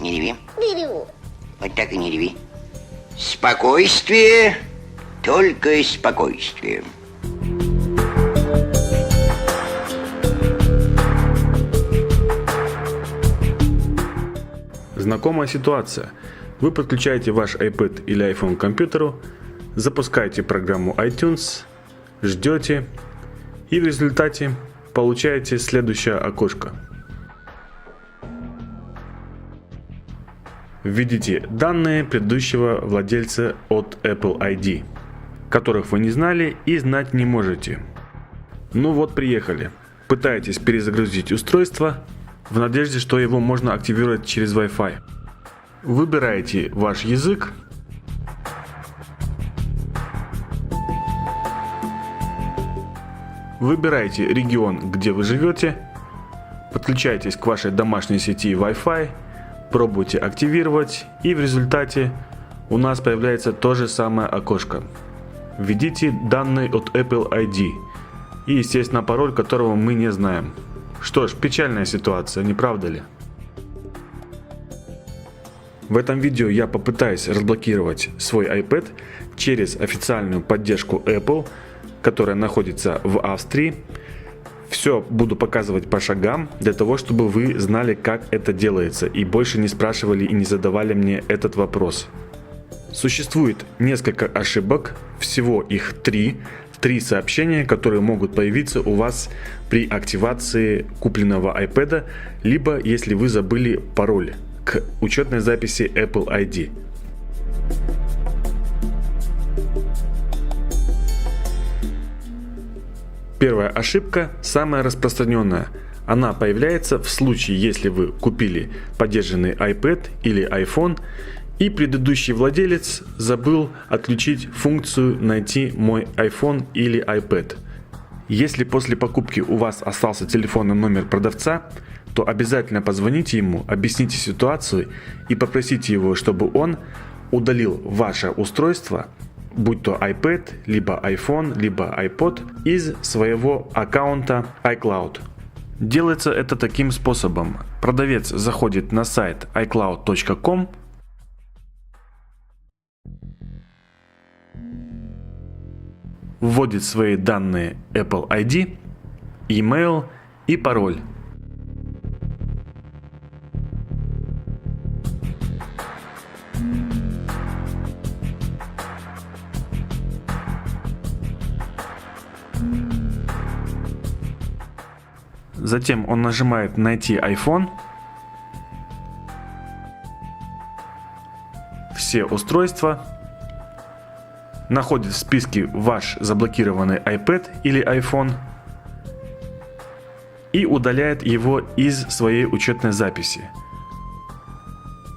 Не реви. Не реву. Вот так и не реви. Спокойствие, только спокойствие. Знакомая ситуация. Вы подключаете ваш iPad или iPhone к компьютеру, запускаете программу iTunes, ждете и в результате получаете следующее окошко. Введите данные предыдущего владельца от Apple ID, которых вы не знали и знать не можете. Ну вот, приехали. Пытаетесь перезагрузить устройство в надежде, что его можно активировать через Wi-Fi. Выбираете ваш язык. Выбираете регион, где вы живете. Подключаетесь к вашей домашней сети Wi-Fi. Пробуйте активировать, и в результате у нас появляется то же самое окошко. Введите данные от Apple ID и, естественно, пароль, которого мы не знаем. Что ж, печальная ситуация, не правда ли? В этом видео я попытаюсь разблокировать свой iPad через официальную поддержку Apple, которая находится в Австрии. Все буду показывать по шагам, для того, чтобы вы знали, как это делается, и больше не спрашивали и не задавали мне этот вопрос. Существует несколько ошибок, всего их три сообщения, которые могут появиться у вас при активации купленного iPad, либо если вы забыли пароль к учетной записи Apple ID. Первая ошибка, самая распространенная. Она появляется в случае, если вы купили поддержанный iPad или iPhone, и предыдущий владелец забыл отключить функцию «Найти мой iPhone» или iPad. Если после покупки у вас остался телефонный номер продавца, то обязательно позвоните ему, объясните ситуацию и попросите его, чтобы он удалил ваше устройство, будь то iPad, либо iPhone, либо iPod, из своего аккаунта iCloud. Делается это таким способом. Продавец заходит на сайт iCloud.com, вводит свои данные Apple ID, email и пароль. Затем он нажимает «Найти iPhone». Все устройства. Находит в списке ваш заблокированный iPad или iPhone и удаляет его из своей учетной записи.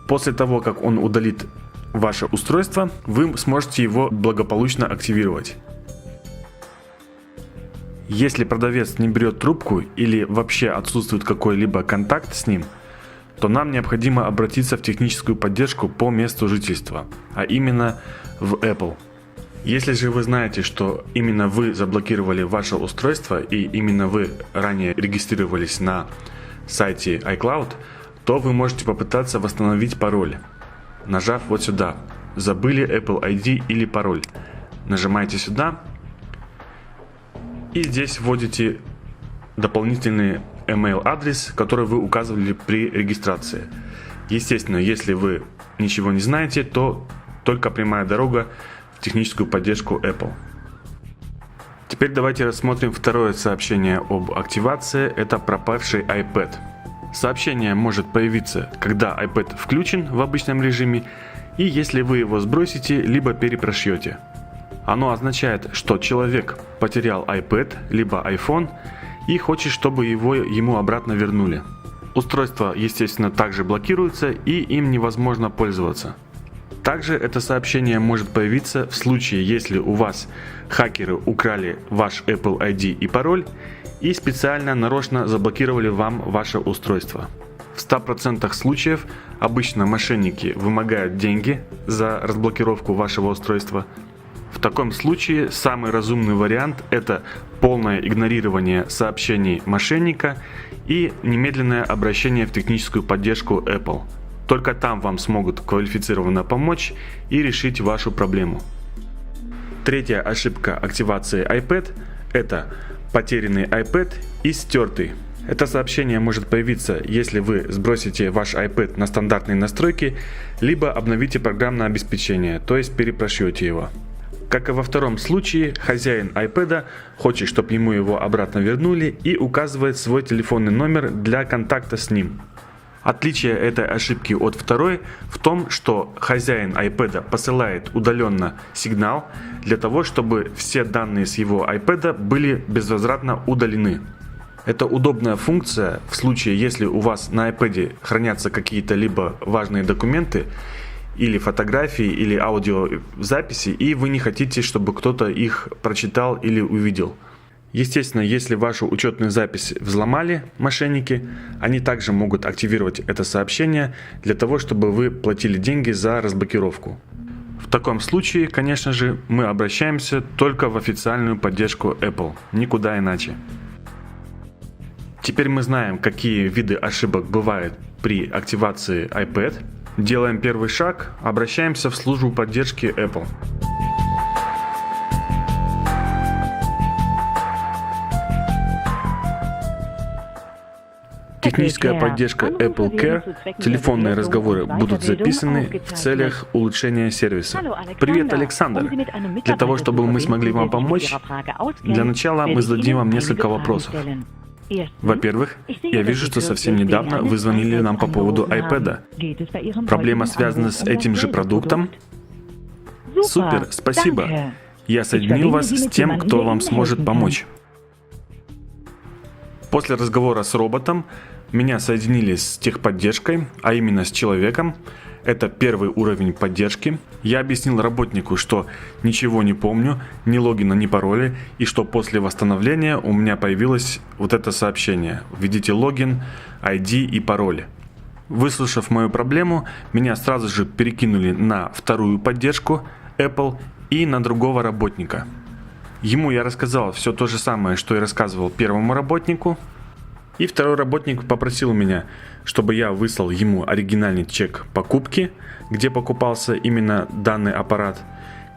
После того, как он удалит ваше устройство, вы сможете его благополучно активировать. Если продавец не берет трубку или вообще отсутствует какой-либо контакт с ним, то нам необходимо обратиться в техническую поддержку по месту жительства, а именно в Apple. Если же вы знаете, что именно вы заблокировали ваше устройство и именно вы ранее регистрировались на сайте iCloud, то вы можете попытаться восстановить пароль, нажав вот сюда «Забыли Apple ID или пароль». Нажимаете сюда и здесь вводите дополнительный email адрес, который вы указывали при регистрации. Естественно, если вы ничего не знаете, то только прямая дорога в техническую поддержку Apple. Теперь давайте рассмотрим второе сообщение об активации. Это пропавший iPad. Сообщение может появиться, когда iPad включен в обычном режиме, и если вы его сбросите, либо перепрошьете. Оно означает, что человек потерял iPad либо iPhone и хочет, чтобы ему обратно вернули. Устройство, естественно, также блокируется и им невозможно пользоваться. Также это сообщение может появиться в случае, если у вас хакеры украли ваш Apple ID и пароль и специально нарочно заблокировали вам ваше устройство. В 100% случаев обычно мошенники вымогают деньги за разблокировку вашего устройства. В таком случае самый разумный вариант – это полное игнорирование сообщений мошенника и немедленное обращение в техническую поддержку Apple. Только там вам смогут квалифицированно помочь и решить вашу проблему. Третья ошибка активации iPad – это потерянный iPad и стертый. Это сообщение может появиться, если вы сбросите ваш iPad на стандартные настройки, либо обновите программное обеспечение, то есть перепрошьете его. Как и во втором случае, хозяин iPad хочет, чтобы ему его обратно вернули и указывает свой телефонный номер для контакта с ним. Отличие этой ошибки от второй в том, что хозяин iPad посылает удаленно сигнал для того, чтобы все данные с его iPad были безвозвратно удалены. Это удобная функция в случае, если у вас на iPad хранятся какие-то либо важные документы, или фотографии, или аудиозаписи, и вы не хотите, чтобы кто-то их прочитал или увидел. Естественно, если вашу учетную запись взломали мошенники, они также могут активировать это сообщение для того, чтобы вы платили деньги за разблокировку. В таком случае, конечно же, мы обращаемся только в официальную поддержку Apple, никуда иначе. Теперь мы знаем, какие виды ошибок бывают при активации iPad. Делаем первый шаг, обращаемся в службу поддержки Apple. Техническая поддержка Apple Care, телефонные разговоры будут записаны в целях улучшения сервиса. Привет, Александр! Для того, чтобы мы смогли вам помочь, для начала мы зададим вам несколько вопросов. Во-первых, я вижу, что совсем недавно вы звонили нам по поводу iPad. Проблема связана с этим же продуктом? Супер, спасибо! Я соединю вас с тем, кто вам сможет помочь. После разговора с роботом меня соединили с техподдержкой, а именно с человеком. Это первый уровень поддержки. Я объяснил работнику, что ничего не помню, ни логина, ни пароля, и что после восстановления у меня появилось вот это сообщение. Введите логин, ID и пароль. Выслушав мою проблему, меня сразу же перекинули на вторую поддержку Apple и на другого работника. Ему я рассказал все то же самое, что и рассказывал первому работнику. И второй работник попросил меня, чтобы я выслал ему оригинальный чек покупки, где покупался именно данный аппарат,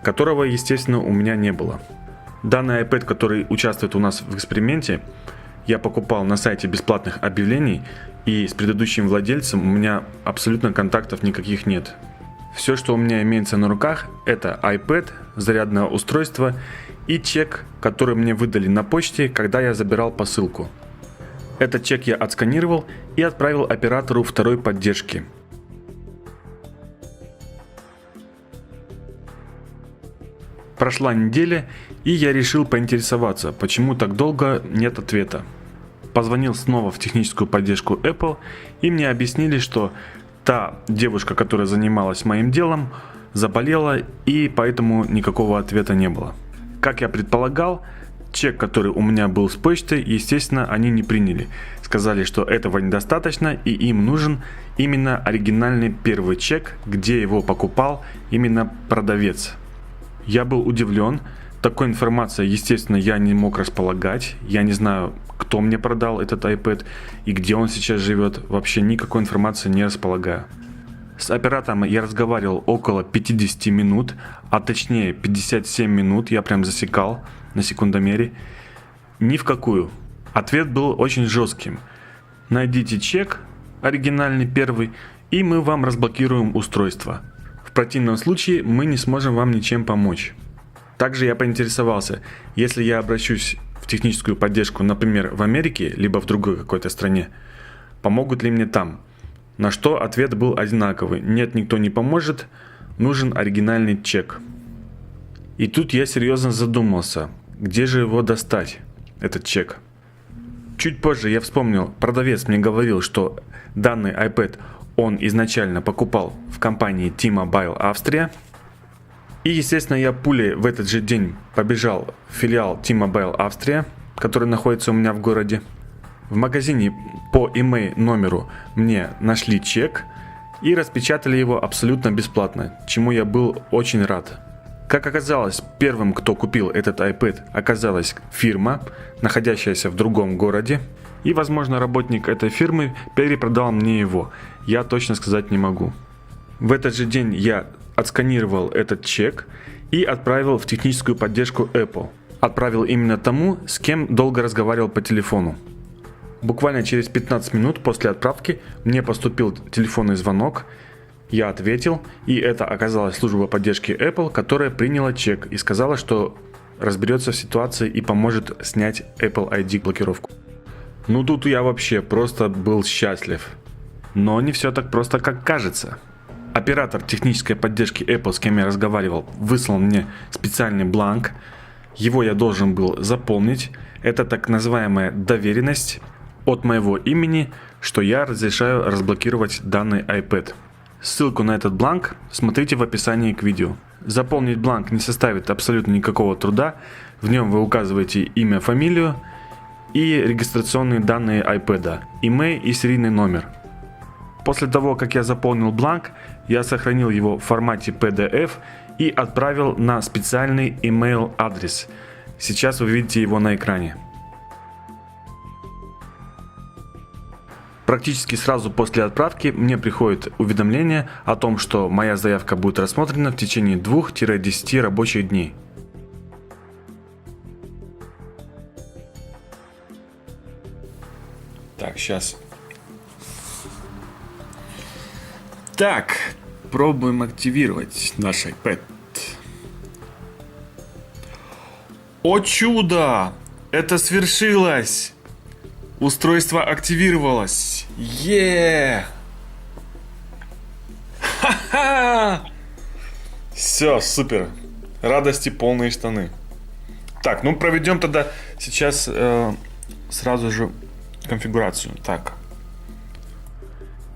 которого, естественно, у меня не было. Данный iPad, который участвует у нас в эксперименте, я покупал на сайте бесплатных объявлений, и с предыдущим владельцем у меня абсолютно контактов никаких нет. Все, что у меня имеется на руках, это iPad, зарядное устройство и чек, который мне выдали на почте, когда я забирал посылку. Этот чек я отсканировал и отправил оператору второй поддержки. Прошла неделя, и я решил поинтересоваться, почему так долго нет ответа. Позвонил снова в техническую поддержку Apple, и мне объяснили, что та девушка, которая занималась моим делом, заболела, и поэтому никакого ответа не было. Как я предполагал, чек, который у меня был с почты, естественно, они не приняли. Сказали, что этого недостаточно, и им нужен именно оригинальный первый чек, где его покупал именно продавец. Я был удивлен. Такой информацией, естественно, я не мог располагать. Я не знаю, кто мне продал этот iPad и где он сейчас живет. Вообще никакой информации не располагаю. С оператором я разговаривал около 50 минут, а точнее 57 минут, я прям засекал на секундомере. Ни в какую. Ответ был очень жестким. Найдите чек, оригинальный первый, и мы вам разблокируем устройство. В противном случае мы не сможем вам ничем помочь. Также я поинтересовался, если я обращусь в техническую поддержку, например, в Америке, либо в другой какой-то стране, помогут ли мне там? На что ответ был одинаковый. Нет, никто не поможет, нужен оригинальный чек. И тут я серьезно задумался, где же его достать, этот чек. Чуть позже я вспомнил, продавец мне говорил, что данный iPad он изначально покупал в компании T-Mobile Австрия. И, естественно, я пулей в этот же день побежал в филиал T-Mobile Австрия, который находится у меня в городе. В магазине по email номеру мне нашли чек и распечатали его абсолютно бесплатно, чему я был очень рад. Как оказалось, первым, кто купил этот iPad, оказалась фирма, находящаяся в другом городе. И, возможно, работник этой фирмы перепродал мне его. Я точно сказать не могу. В этот же день я отсканировал этот чек и отправил в техническую поддержку Apple. Отправил именно тому, с кем долго разговаривал по телефону. Буквально через 15 минут после отправки мне поступил телефонный звонок. Я ответил, и это оказалась служба поддержки Apple, которая приняла чек и сказала, что разберется в ситуации и поможет снять Apple ID блокировку. Ну тут я вообще просто был счастлив. Но не все так просто, как кажется. Оператор технической поддержки Apple, с кем я разговаривал, выслал мне специальный бланк. Его я должен был заполнить. Это так называемая доверенность от моего имени, что я разрешаю разблокировать данный iPad. Ссылку на этот бланк смотрите в описании к видео. Заполнить бланк не составит абсолютно никакого труда. В нем вы указываете имя, фамилию и регистрационные данные iPad, email и серийный номер. После того, как я заполнил бланк, я сохранил его в формате PDF и отправил на специальный email адрес. Сейчас вы видите его на экране. Практически сразу после отправки мне приходит уведомление о том, что моя заявка будет рассмотрена в течение 2-10 рабочих дней. Так, сейчас. Так, пробуем активировать наш iPad. О чудо! Это свершилось! Устройство активировалось! Ха-ха! Все, супер! Радости полные штаны. Так, ну проведем тогда сейчас сразу же конфигурацию. Так.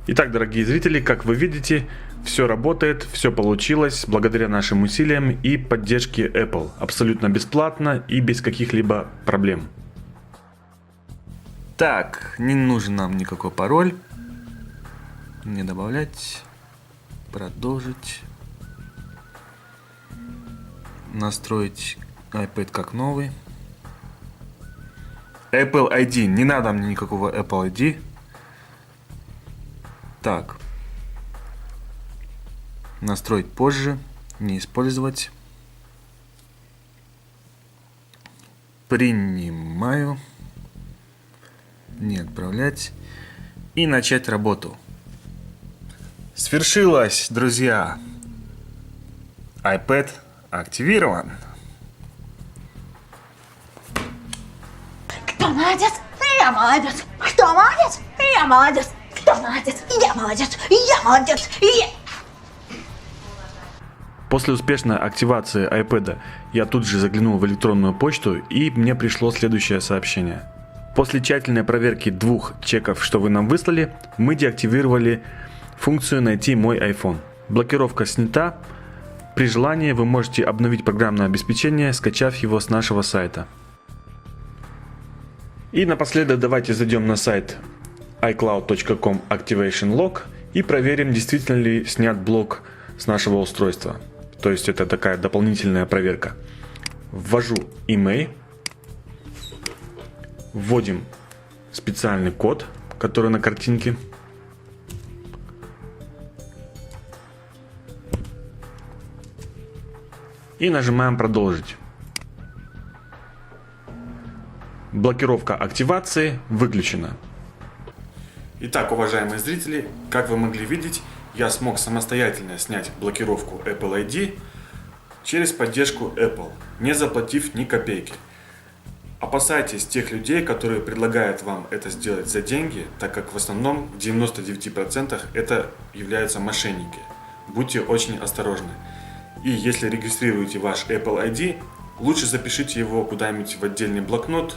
Итак, дорогие зрители, как вы видите, все работает, все получилось благодаря нашим усилиям и поддержке Apple. Абсолютно бесплатно и без каких-либо проблем. Так, не нужен нам никакой пароль. Не добавлять. Продолжить. Настроить iPad как новый. Apple ID. Не надо мне никакого Apple ID. Так. Настроить позже. Не использовать. Принимаю. Не отправлять. И начать работу. Свершилось, друзья. iPad активирован. Кто молодец? Я молодец. Кто молодец? Я молодец. Кто молодец? Я молодец. Я молодец. Я... После успешной активации iPad я тут же заглянул в электронную почту, и мне пришло следующее сообщение. После тщательной проверки 2 чеков, что вы нам выслали, мы деактивировали функцию «Найти мой iPhone». Блокировка снята. При желании вы можете обновить программное обеспечение, скачав его с нашего сайта. И напоследок давайте зайдем на сайт iCloud.com Activation Log и проверим, действительно ли снят блок с нашего устройства. То есть это такая дополнительная проверка. Ввожу email. Вводим специальный код, который на картинке. И нажимаем «Продолжить». Блокировка активации выключена. Итак, уважаемые зрители, как вы могли видеть, я смог самостоятельно снять блокировку Apple ID через поддержку Apple, не заплатив ни копейки. Опасайтесь тех людей, которые предлагают вам это сделать за деньги, так как в основном в 99% это являются мошенники. Будьте очень осторожны. И если регистрируете ваш Apple ID, лучше запишите его куда-нибудь в отдельный блокнот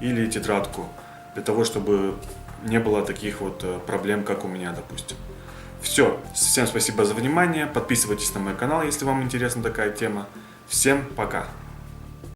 или тетрадку, для того, чтобы не было таких вот проблем, как у меня, допустим. Все, всем спасибо за внимание, подписывайтесь на мой канал, если вам интересна такая тема. Всем пока!